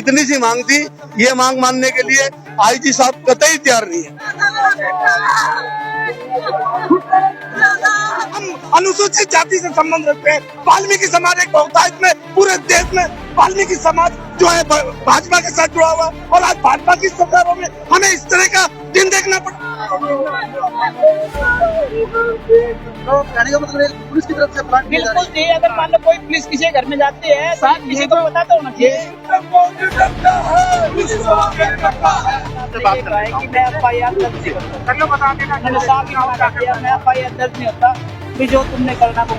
इतनी सी मांग थी, ये मांग मानने के लिए आईजी साहब कतई तैयार नहीं है। हम अनुसूचित जाति से संबंध रखते हैं। वाल्मीकि समाज एक बहुतायत में पूरे देश में वाल्मीकि समाज जो है भाजपा के साथ जुड़ा हुआ, और आज भाजपा की सरकारों में हमें इस तरह का दिन देखना पड़ा। तो कहने का मतलब पुलिस की तरफ से प्लान बिल्कुल जी, अगर मान लो कोई पुलिस किसी घर में जाती है तो किसी को पता तो होना चाहिए। मैं FIR दर्ज नहीं करता, मैंने साफ ही मना किया, मैं FIR दर्ज नहीं होता, भी जो तुमने करना वो।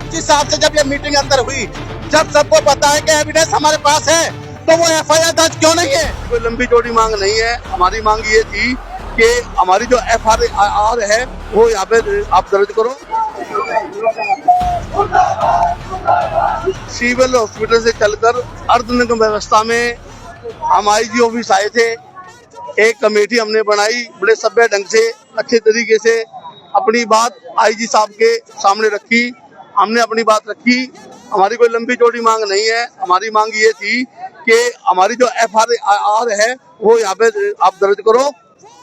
जिस हिसाब से जब ये मीटिंग अंदर हुई, जब सबको पता है कि एविडेंस हमारे पास है, तो वो FIR दर्ज क्यों नहीं है? कोई लंबी चौड़ी मांग नहीं है। हमारी मांग ये थी कि हमारी जो FIR है वो यहाँ पे आप दर्ज करो। सिविल हॉस्पिटल से चलकर अर्धनग्न व्यवस्था में हम IG ऑफिस आए थे। एक कमेटी हमने बनाई, बड़े सभ्य ढंग से अच्छे तरीके से अपनी बात IG साहब के सामने रखी। हमने अपनी बात रखी। हमारी कोई लंबी चौड़ी मांग नहीं है। हमारी मांग ये थी कि हमारी जो FIR है वो यहाँ पे आप दर्ज करो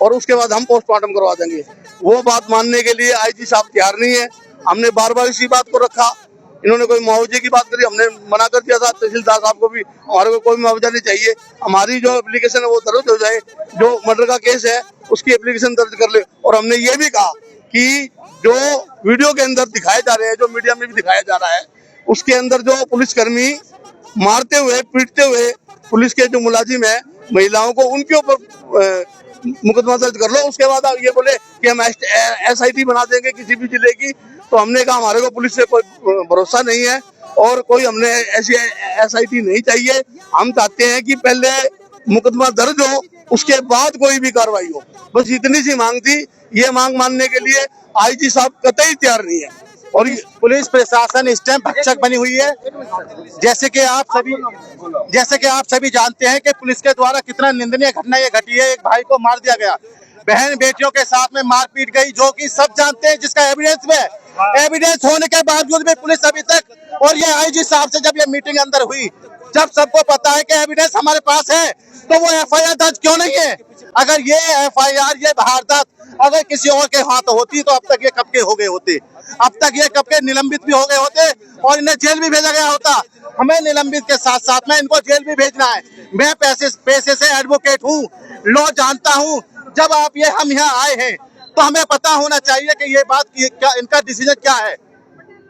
और उसके बाद हम पोस्टमार्टम करवा देंगे। वो बात मानने के लिए IG साहब तैयार नहीं है। हमने बार बार इसी बात को रखा। इन्होंने कोई मुआवजे की बात करी, हमने मना कर दिया था तहसीलदार साहब को भी, हमारे को कोई मुआवजा नहीं चाहिए। हमारी जो एप्लीकेशन है वो दर्ज हो जाए, जो मर्डर का केस है उसकी एप्लीकेशन दर्ज कर ले। और हमने ये भी कहा कि जो वीडियो के अंदर दिखाए जा रहे हैं, जो मीडिया में भी दिखाया जा रहा है, उसके अंदर जो पुलिसकर्मी मारते हुए पीटते हुए पुलिस के जो मुलाजिम है महिलाओं को, उनके ऊपर मुकदमा दर्ज कर लो। उसके बाद आप ये बोले कि हम SIT बना देंगे किसी भी जिले की। तो हमने कहा हमारे को पुलिस से कोई भरोसा नहीं है और कोई हमने ऐसी SIT नहीं चाहिए। हम चाहते हैं कि पहले मुकदमा दर्ज हो, उसके बाद कोई भी कार्रवाई हो। बस इतनी सी मांग थी। ये मांग मानने के लिए IG साहब कतई तैयार नहीं है। और पुलिस प्रशासन इस टाइम भक्षक बनी हुई है। जैसे कि आप सभी जानते हैं कि पुलिस के द्वारा कितना निंदनीय घटना ये घटी है। एक भाई को मार दिया गया, बहन बेटियों के साथ में मारपीट गई, जो कि सब जानते हैं, जिसका एविडेंस होने के बावजूद भी पुलिस अभी तक, और ये IG साहब से जब ये मीटिंग अंदर हुई, जब सबको पता है कि एविडेंस हमारे पास है, तो वो FIR दर्ज क्यों नहीं है? अगर ये FIR, ये वारदात अगर किसी और के हाथ होती तो अब तक ये कब के हो गए होते, अब तक ये कब के निलंबित भी हो गए होते और इन्हें जेल भी भेजा गया होता। हमें निलंबित के साथ साथ में इनको जेल भी भेजना है। मैं पैसे से एडवोकेट हूँ, लॉ जानता हूँ। जब हम यहाँ आए हैं तो हमें पता होना चाहिए कि ये बात क्या, इनका डिसीजन क्या है,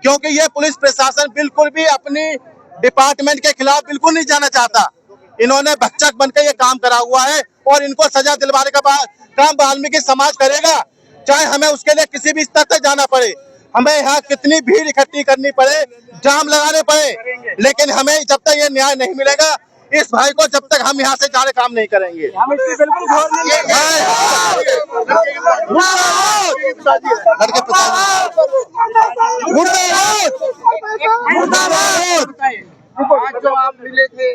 क्योंकि ये पुलिस प्रशासन बिल्कुल भी अपनी डिपार्टमेंट के खिलाफ बिल्कुल नहीं जाना चाहता। इन्होंने भक्षक बनकर ये काम करा हुआ है और इनको सजा दिलवाने का काम वाल्मीकि समाज करेगा, चाहे हमें उसके लिए किसी भी स्तर तक जाना पड़े, हमें यहाँ कितनी भीड़ इकट्ठी करनी पड़े, जाम लगाने पड़े, लेकिन हमें जब तक ये न्याय नहीं मिलेगा, इस भाई को जब तक हम यहाँ से जाने काम नहीं करेंगे। आज जो आप मिले थे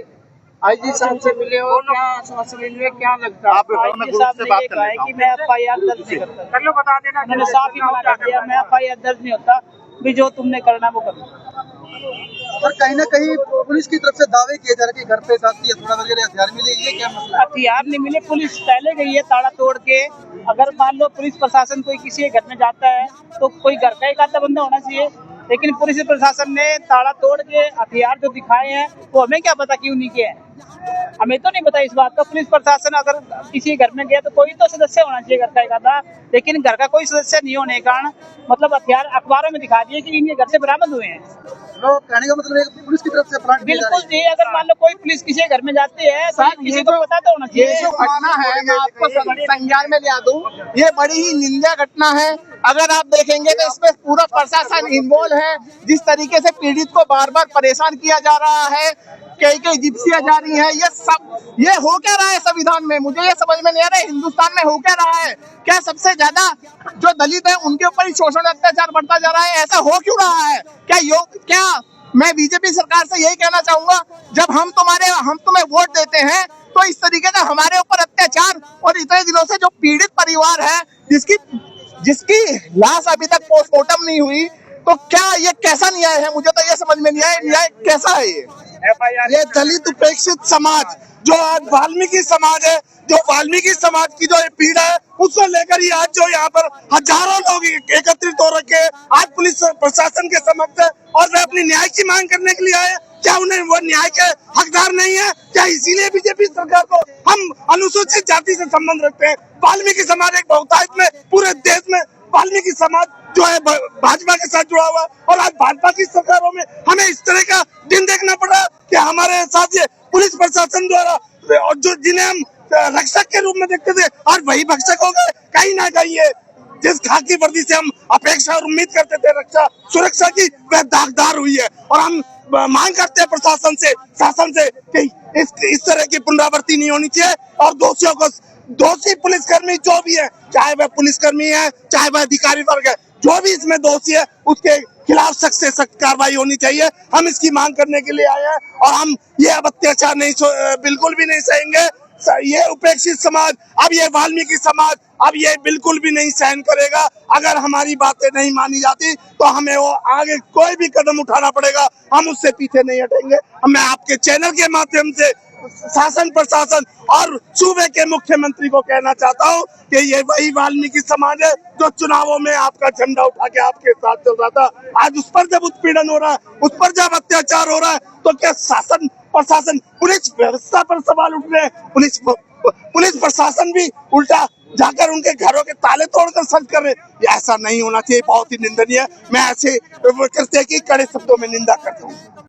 IG साहब से मिले हो, क्या आश्वासन मिले, क्या लगता है? IG साहब ने ये कहा है कि मैं FIR दर्ज नहीं करता, मैंने साफ ही मना किया, मैं FIR दर्ज नहीं होता, भी जो तुमने करना वो करना। पर कहीं ना कहीं पुलिस की तरफ से दावे किए जा रहे हैं कि घर पे साथी थोड़ा वगैरह हथियार मिले, ये क्या मसला है? हथियार नहीं मिले, पुलिस पहले गई है ताला तोड़ के। अगर मान लो पुलिस प्रशासन कोई किसी के घर में जाता है तो कोई घर का एक आधा बंदा होना चाहिए, लेकिन पुलिस प्रशासन ने ताला तोड़ के हथियार जो दिखाए हैं वो हमें क्या पता क्यों नहीं किया है, हमें तो नहीं पता इस बात का। पुलिस प्रशासन अगर किसी घर में गया तो कोई तो सदस्य होना चाहिए घर का एक आधा, लेकिन घर का कोई सदस्य नहीं होने के कारण मतलब हथियार अखबारों में दिखा दिए कि इनके घर से बरामद हुए हैं। तो कहने का मतलब पुलिस की तरफ से प्लान बिल्कुल जी, अगर मान लो कोई पुलिस किसी घर में जाती है तो किसी को पता तो होना चाहिए। ये जो घटना है, मैं आपको संज्ञान में लिया दूं, ये बड़ी ही निंदा घटना है। अगर आप देखेंगे तो इसमें पूरा प्रशासन इन्वॉल्व है। जिस तरीके से पीड़ित को बार बार परेशान किया जा रहा है, कई जिप्सियां जा रही हैं, ये हो क्या रहा है संविधान में? मुझे ये समझ में नहीं आ रहा है, हिंदुस्तान में हो क्या रहा है? क्या सबसे ज्यादा जो दलित है उनके ऊपर ही शोषण अत्याचार बढ़ता जा रहा है? ऐसा हो क्यों रहा है? क्या मैं बीजेपी सरकार से यही कहना चाहूंगा, जब हम तुम्हें वोट देते हैं तो इस तरीके का हमारे ऊपर अत्याचार, और इतने दिनों से जो पीड़ित परिवार है जिसकी लाश अभी तक पोस्टमार्टम नहीं हुई, तो क्या ये कैसा न्याय है? मुझे तो ये समझ में नहीं आया, न्याय कैसा है ये दलित उपेक्षित समाज जो आज वाल्मीकि समाज है, जो वाल्मीकि समाज की जो ये पीड़ा है उसको लेकर ही आज जो यहाँ पर हजारों लोग एकत्रित हो रखे हैं, आज पुलिस प्रशासन के समक्ष है और वे अपनी न्याय की मांग करने के लिए आए। क्या उन्हें वो न्याय के हकदार नहीं है? क्या इसीलिए बीजेपी सरकार को हम अनुसूचित जाति से संबंध रखते हैं? वाल्मीकि समाज एक बहुतायत में पूरे देश में वाल्मीकि समाज जो है भाजपा के साथ जुड़ा हुआ, और आज भाजपा की सरकारों में हमें इस तरह का दिन देखना पड़ा कि हमारे साथ ये पुलिस प्रशासन द्वारा, और जो जिन्हें हम रक्षक के रूप में देखते थे आज वही भक्षक हो गए। कहीं ना कहीं ये जिस खाकी वर्दी से हम अपेक्षा और उम्मीद करते थे रक्षा सुरक्षा की, वह दागदार हुई है। और हम मांग करते हैं प्रशासन से, शासन से कि इस तरह की पुनरावृत्ति नहीं होनी चाहिए और दोषियों को, दोषी पुलिसकर्मी जो भी है, चाहे वह पुलिसकर्मी है चाहे वह अधिकारी वर्ग है, जो भी इसमें दोषी है उसके खिलाफ सख्त से सख्त कार्रवाई होनी चाहिए। हम इसकी मांग करने के लिए आए हैं और हम ये अब अत्याचार नहीं बिल्कुल भी नहीं सहेंगे। ये उपेक्षित समाज, अब ये वाल्मीकि समाज अब ये बिल्कुल भी नहीं सहन करेगा। अगर हमारी बातें नहीं मानी जाती तो हमें वो आगे कोई भी कदम उठाना पड़ेगा, हम उससे पीछे नहीं हटेंगे। मैं आपके चैनल के माध्यम से शासन प्रशासन और सूबे के मुख्यमंत्री को कहना चाहता हूँ कि ये वही वाल्मीकि समाज है जो चुनावों में आपका झंडा उठा के आपके साथ चल रहा था। आज उस पर जब उत्पीड़न हो रहा है, उस पर जब अत्याचार हो रहा है, तो क्या शासन प्रशासन, पुलिस व्यवस्था पर सवाल उठ रहे हैं? पुलिस प्रशासन भी उल्टा जाकर उनके घरों के ताले तोड़कर सर्च कर रहे हैं। ऐसा नहीं होना चाहिए, बहुत ही निंदनीय। मैं ऐसे कृत्य की कड़े शब्दों में निंदा करता हूँ।